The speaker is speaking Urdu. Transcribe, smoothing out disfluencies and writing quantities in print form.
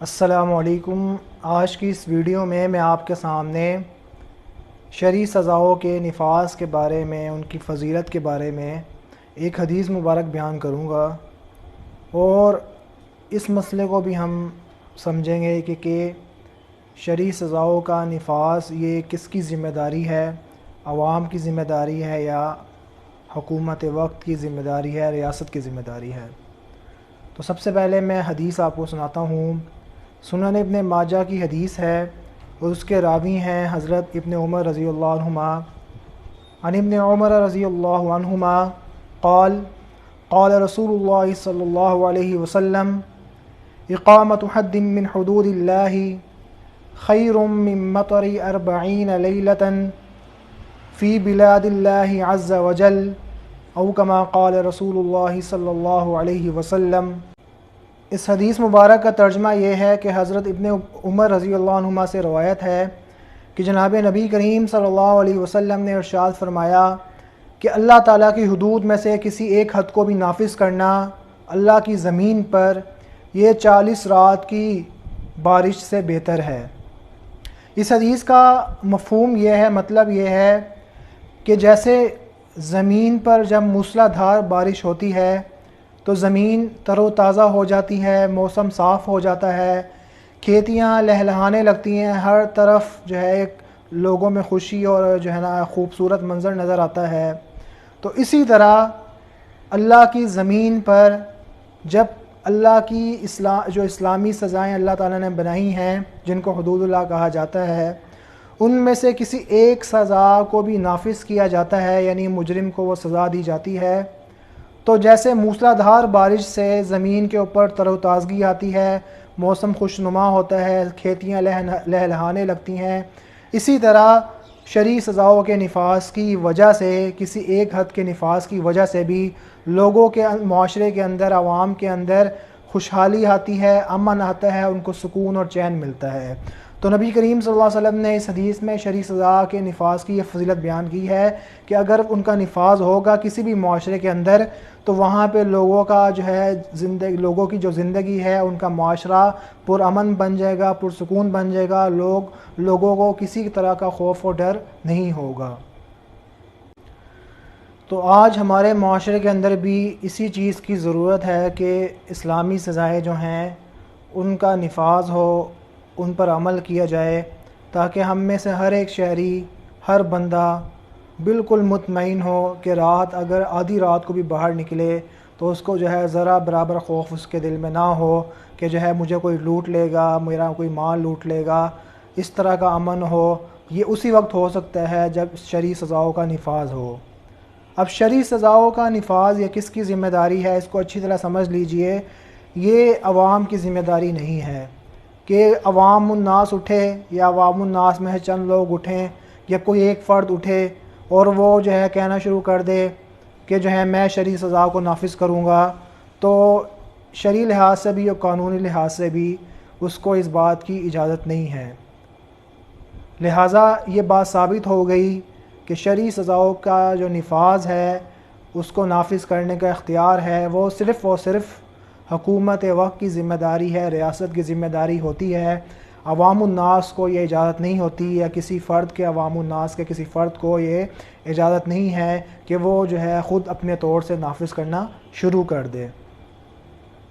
السلام علیکم۔ آج کی اس ویڈیو میں آپ کے سامنے شرعی سزاؤں کے نفاذ کے بارے میں، ان کی فضیلت کے بارے میں ایک حدیث مبارک بیان کروں گا، اور اس مسئلے کو بھی ہم سمجھیں گے کہ شرعی سزاؤں کا نفاذ یہ کس کی ذمہ داری ہے، عوام کی ذمہ داری ہے یا حکومت وقت کی ذمہ داری ہے، ریاست کی ذمہ داری ہے۔ تو سب سے پہلے میں حدیث آپ کو سناتا ہوں۔ سنن ابن ماجہ کی حدیث ہے اور اس کے راوی ہیں حضرت ابن عمر رضی اللہ عنہما۔ عن ابن عمر رضی اللہ عنہما قال قال رسول اللہ صلی اللہ علیہ وسلم اقامت حد من حدود اللہ خیر من مطر 40 لیلة فی بلاد اللہ عز وجل او کما قال رسول اللہ صلی اللہ علیہ وسلم۔ اس حدیث مبارک کا ترجمہ یہ ہے کہ حضرت ابن عمر رضی اللہ عنہما سے روایت ہے کہ جناب نبی کریم صلی اللہ علیہ وسلم نے ارشاد فرمایا کہ اللہ تعالیٰ کی حدود میں سے کسی ایک حد کو بھی نافذ کرنا اللہ کی زمین پر یہ 40 رات کی بارش سے بہتر ہے۔ اس حدیث کا مفہوم یہ ہے، مطلب یہ ہے کہ جیسے زمین پر جب موسلا دھار بارش ہوتی ہے تو زمین تر و تازہ ہو جاتی ہے، موسم صاف ہو جاتا ہے، کھیتیاں لہلہانے لگتی ہیں، ہر طرف جو ہے ایک لوگوں میں خوشی اور جو ہے نا خوبصورت منظر نظر آتا ہے۔ تو اسی طرح اللہ کی زمین پر جب اللہ کی جو اسلامی سزائیں اللہ تعالیٰ نے بنائی ہیں، جن کو حدود اللہ کہا جاتا ہے، ان میں سے کسی ایک سزا کو بھی نافذ کیا جاتا ہے، یعنی مجرم کو وہ سزا دی جاتی ہے، تو جیسے موسلا دھار بارش سے زمین کے اوپر تر و تازگی آتی ہے، موسم خوشنما ہوتا ہے، کھیتیاں لہلہانے لگتی ہیں، اسی طرح شرعی سزاؤں کے نفاذ کی وجہ سے، کسی ایک حد کے نفاذ کی وجہ سے بھی لوگوں کے معاشرے کے اندر، عوام کے اندر خوشحالی آتی ہے، امن آتا ہے، ان کو سکون اور چین ملتا ہے۔ تو نبی کریم صلی اللہ علیہ وسلم نے اس حدیث میں شرعی سزا کے نفاذ کی یہ فضیلت بیان کی ہے کہ اگر ان کا نفاذ ہوگا کسی بھی معاشرے کے اندر تو وہاں پہ لوگوں کا جو ہے لوگوں کی جو زندگی ہے، ان کا معاشرہ پرامن بن جائے گا، پرسکون بن جائے گا، لوگوں کو کسی طرح کا خوف و ڈر نہیں ہوگا۔ تو آج ہمارے معاشرے کے اندر بھی اسی چیز کی ضرورت ہے کہ اسلامی سزائیں جو ہیں ان کا نفاذ ہو، ان پر عمل کیا جائے، تاکہ ہم میں سے ہر ایک شہری، ہر بندہ بالکل مطمئن ہو کہ اگر آدھی رات کو بھی باہر نکلے تو اس کو جو ہے ذرا برابر خوف اس کے دل میں نہ ہو کہ جو ہے مجھے کوئی لوٹ لے گا، میرا کوئی مال لوٹ لے گا، اس طرح کا امن ہو۔ یہ اسی وقت ہو سکتا ہے جب شرعی سزاؤں کا نفاذ ہو۔ اب شرعی سزاؤں کا نفاذ یہ کس کی ذمہ داری ہے، اس کو اچھی طرح سمجھ لیجئے۔ یہ عوام کی ذمہ داری نہیں ہے کہ عوام الناس اٹھے یا عوام الناس میں چند لوگ اٹھیں یا کوئی ایک فرد اٹھے اور وہ جو ہے کہنا شروع کر دے کہ جو ہے میں شرعی سزا کو نافذ کروں گا۔ تو شرعی لحاظ سے بھی اور قانونی لحاظ سے بھی اس کو اس بات کی اجازت نہیں ہے۔ لہٰذا یہ بات ثابت ہو گئی کہ شرعی سزاؤں کا جو نفاذ ہے، اس کو نافذ کرنے کا اختیار ہے، وہ صرف اور صرف حکومت وقت کی ذمہ داری ہے، ریاست کی ذمہ داری ہوتی ہے۔ عوام الناس کو یہ اجازت نہیں ہوتی، یا کسی فرد کے، عوام الناس کے کسی فرد کو یہ اجازت نہیں ہے کہ وہ جو ہے خود اپنے طور سے نافذ کرنا شروع کر دے۔